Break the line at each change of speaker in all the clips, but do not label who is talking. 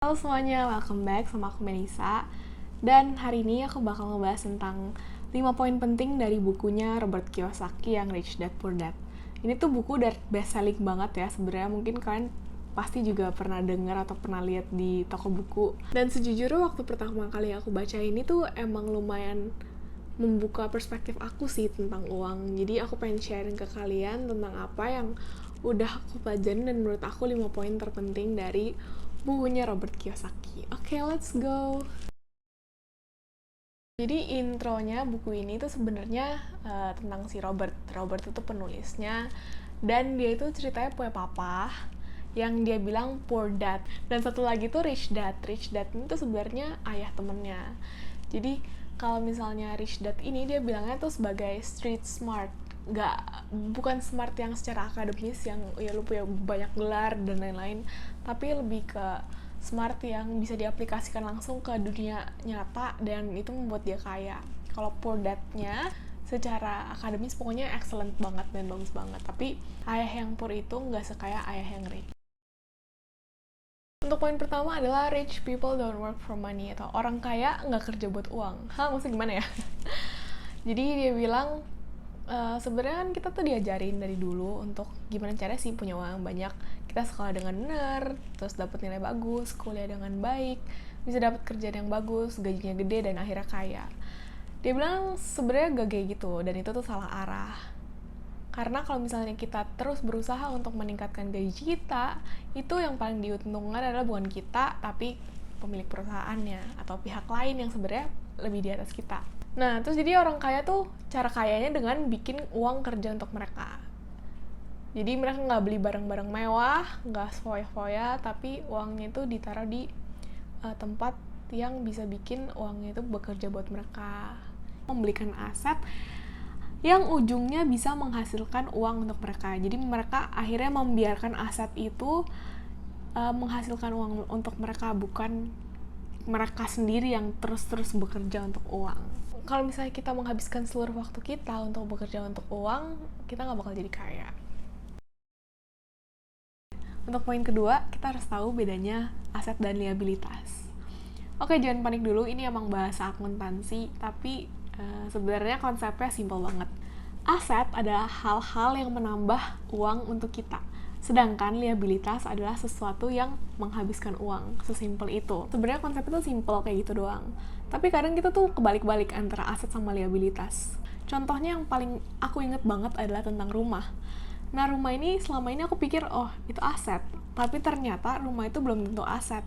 Halo semuanya, welcome back sama aku Melisa. Dan hari ini aku bakal ngebahas tentang 5 poin penting dari bukunya Robert Kiyosaki yang Rich Dad Poor Dad. Ini tuh buku dari best selling banget ya, sebenarnya mungkin kalian pasti juga pernah dengar atau pernah lihat di toko buku. Dan sejujurnya waktu pertama kali aku baca ini tuh emang lumayan membuka perspektif aku sih tentang uang. Jadi aku pengen sharing ke kalian tentang apa yang udah aku pelajarin dan menurut aku 5 poin terpenting dari bukunya Robert Kiyosaki. Oke, let's go. Jadi intronya buku ini tuh sebenarnya tentang si Robert. Robert itu penulisnya dan dia itu ceritanya punya papa yang dia bilang poor dad, dan satu lagi tuh rich dad. Rich dad ini tuh sebenarnya ayah temennya. Jadi kalau misalnya rich dad ini dia bilangnya tuh sebagai street smart, nggak bukan smart yang secara akademis yang ya lu punya banyak gelar dan lain-lain, tapi lebih ke smart yang bisa diaplikasikan langsung ke dunia nyata dan itu membuat dia kaya. Kalau poor dad-nya secara akademis pokoknya excellent banget dan bagus banget, tapi ayah yang poor itu nggak sekaya ayah yang rich. Untuk poin pertama adalah rich people don't work for money, atau orang kaya nggak kerja buat uang. Maksudnya gimana ya? Jadi dia bilang sebenarnya kan kita tuh diajarin dari dulu untuk gimana cara sih punya uang banyak. Kita sekolah dengan benar, terus dapat nilai bagus, kuliah dengan baik, bisa dapat kerjaan yang bagus, gajinya gede dan akhirnya kaya. Dia bilang sebenarnya gak kayak gitu dan itu tuh salah arah. Karena kalau misalnya kita terus berusaha untuk meningkatkan gaji kita, itu yang paling diuntungkan adalah bukan kita, tapi pemilik perusahaannya atau pihak lain yang sebenarnya lebih di atas kita. Nah, terus jadi orang kaya tuh cara kayanya dengan bikin uang kerja untuk mereka. Jadi mereka nggak beli barang-barang mewah, nggak foya-foya, tapi uangnya itu ditaruh di tempat yang bisa bikin uangnya itu bekerja buat mereka. Membelikan aset yang ujungnya bisa menghasilkan uang untuk mereka. Jadi mereka akhirnya membiarkan aset itu menghasilkan uang untuk mereka, bukan mereka sendiri yang terus-terus bekerja untuk uang. Kalau misalnya kita menghabiskan seluruh waktu kita untuk bekerja untuk uang, kita nggak bakal jadi kaya. Untuk poin kedua, kita harus tahu bedanya aset dan liabilitas. Oke, jangan panik dulu, ini emang bahasa akuntansi, tapi sebenarnya konsepnya simpel banget. Aset adalah hal-hal yang menambah uang untuk kita, sedangkan liabilitas adalah sesuatu yang menghabiskan uang. Sesimpel itu. Sebenarnya konsep itu simpel kayak gitu doang. Tapi kadang kita tuh kebalik-balik antara aset sama liabilitas. Contohnya yang paling aku inget banget adalah tentang rumah. Nah, rumah ini selama ini aku pikir, oh itu aset. Tapi ternyata rumah itu belum tentu aset.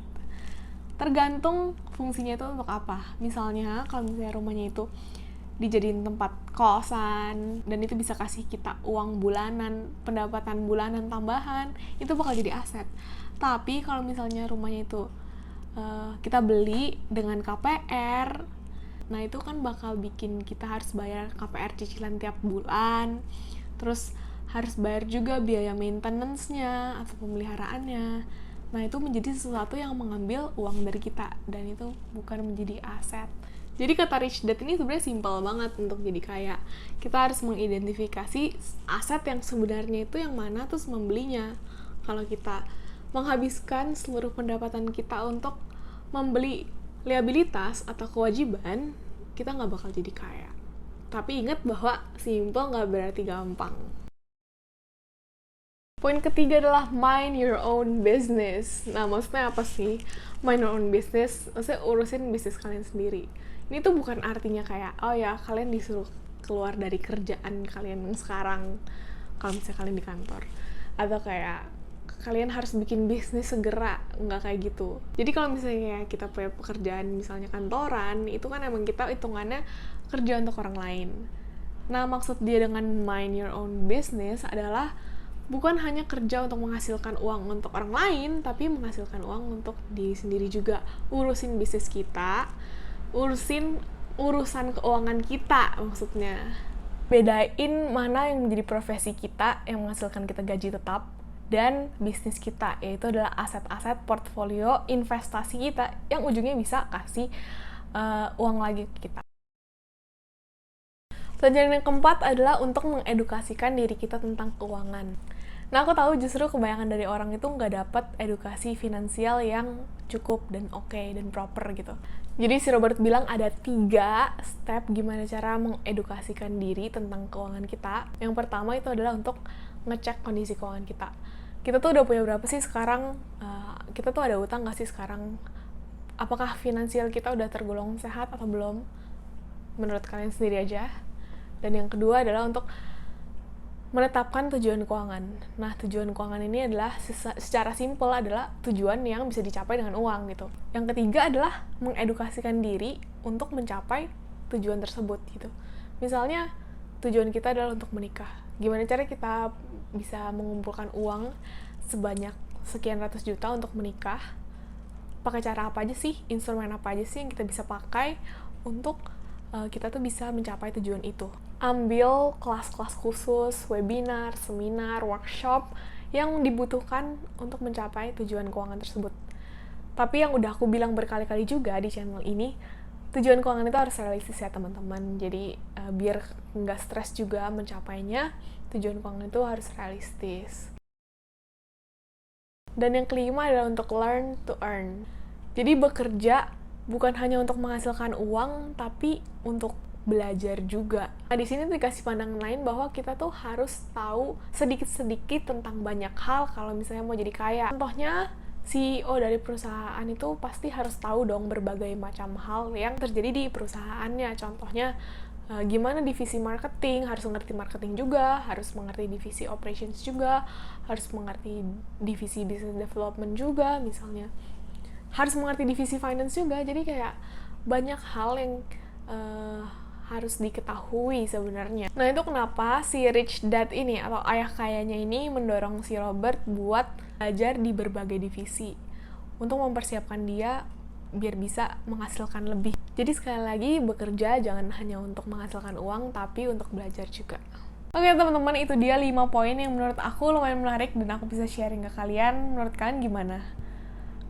Tergantung fungsinya itu untuk apa. Misalnya kalau misalnya rumahnya itu dijadiin tempat kosan dan itu bisa kasih kita uang bulanan, pendapatan bulanan tambahan, itu bakal jadi aset. Tapi kalau misalnya rumahnya itu kita beli dengan KPR, nah itu kan bakal bikin kita harus bayar KPR cicilan tiap bulan, terus harus bayar juga biaya maintenance-nya atau pemeliharaannya. Nah itu menjadi sesuatu yang mengambil uang dari kita dan itu bukan menjadi aset. Jadi kata rich dad ini sebenarnya simpel banget untuk jadi kaya. Kita harus mengidentifikasi aset yang sebenarnya itu yang mana, terus membelinya. Kalau kita menghabiskan seluruh pendapatan kita untuk membeli liabilitas atau kewajiban, kita nggak bakal jadi kaya. Tapi ingat bahwa simpel nggak berarti gampang. Poin ketiga adalah mind your own business. Nah, maksudnya apa sih? Mind your own business, maksudnya urusin bisnis kalian sendiri. Ini tuh bukan artinya kayak, oh ya, kalian disuruh keluar dari kerjaan kalian yang sekarang, kalau misalnya kalian di kantor. Atau kayak, kalian harus bikin bisnis segera, nggak kayak gitu. Jadi kalau misalnya kita punya pekerjaan, misalnya kantoran, itu kan emang kita hitungannya kerja untuk orang lain. Nah, maksud dia dengan mind your own business adalah bukan hanya kerja untuk menghasilkan uang untuk orang lain, tapi menghasilkan uang untuk diri sendiri juga. Urusin bisnis kita, urusan keuangan kita maksudnya. Bedain mana yang menjadi profesi kita yang menghasilkan kita gaji tetap dan bisnis kita, yaitu adalah aset-aset portfolio investasi kita yang ujungnya bisa kasih uang lagi ke kita. Pelajaran yang keempat adalah untuk mengedukasikan diri kita tentang keuangan. Nah, aku tahu justru kebanyakan dari orang itu nggak dapat edukasi finansial yang cukup dan oke dan proper gitu. Jadi si Robert bilang ada 3 step gimana cara mengedukasikan diri tentang keuangan kita. Yang pertama itu adalah untuk ngecek kondisi keuangan kita. Kita tuh udah punya berapa sih sekarang? Kita tuh ada utang nggak sih sekarang? Apakah finansial kita udah tergolong sehat atau belum? Menurut kalian sendiri aja. Dan yang kedua adalah untuk menetapkan tujuan keuangan. Nah, tujuan keuangan ini adalah secara simpel adalah tujuan yang bisa dicapai dengan uang gitu. Yang ketiga adalah mengedukasikan diri untuk mencapai tujuan tersebut gitu. Misalnya tujuan kita adalah untuk menikah. Gimana cara kita bisa mengumpulkan uang sebanyak sekian ratus juta untuk menikah? Pakai cara apa aja sih? Instrumen apa aja sih yang kita bisa pakai untuk kita tuh bisa mencapai tujuan itu. Ambil kelas-kelas khusus, webinar, seminar, workshop yang dibutuhkan untuk mencapai tujuan keuangan tersebut. Tapi yang udah aku bilang berkali-kali juga di channel ini, tujuan keuangan itu harus realistis ya teman-teman. Jadi biar nggak stres juga mencapainya, tujuan keuangan itu harus realistis. Dan yang kelima adalah untuk learn to earn. Jadi bekerja bukan hanya untuk menghasilkan uang, tapi untuk belajar juga. Nah, di sini tuh dikasih pandangan lain bahwa kita tuh harus tahu sedikit-sedikit tentang banyak hal kalau misalnya mau jadi kaya. Contohnya, CEO dari perusahaan itu pasti harus tahu dong berbagai macam hal yang terjadi di perusahaannya. Contohnya, gimana divisi marketing, harus mengerti marketing juga, harus mengerti divisi operations juga, harus mengerti divisi business development juga misalnya. Harus mengerti divisi finance juga, jadi kayak banyak hal yang harus diketahui sebenarnya. Nah, itu kenapa si Rich Dad ini atau ayah kayanya ini mendorong si Robert buat belajar di berbagai divisi untuk mempersiapkan dia biar bisa menghasilkan lebih. Jadi sekali lagi, bekerja jangan hanya untuk menghasilkan uang, tapi untuk belajar juga. Oke teman-teman, itu dia 5 poin yang menurut aku lumayan menarik dan aku bisa sharing ke kalian. Menurut kalian gimana?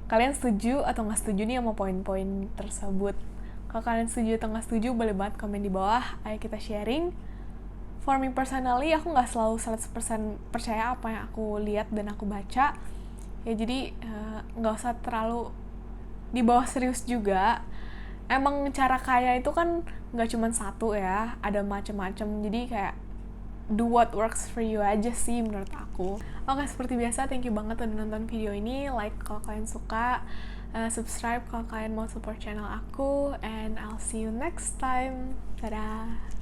Kalian setuju atau nggak setuju nih sama poin-poin tersebut? Kalau kalian setuju atau nggak setuju, boleh banget komen di bawah. Ayo kita sharing. For me personally, aku nggak selalu 100% percaya apa yang aku lihat dan aku baca. Ya jadi nggak usah terlalu di bawah serius juga. Emang cara kaya itu kan nggak cuma satu ya, ada macam-macam. Jadi kayak do what works for you aja sih menurut aku. Oke, seperti biasa, thank you banget udah nonton video ini. Like kalau kalian suka, subscribe kalau kalian mau support channel aku, and I'll see you next time. Dadah!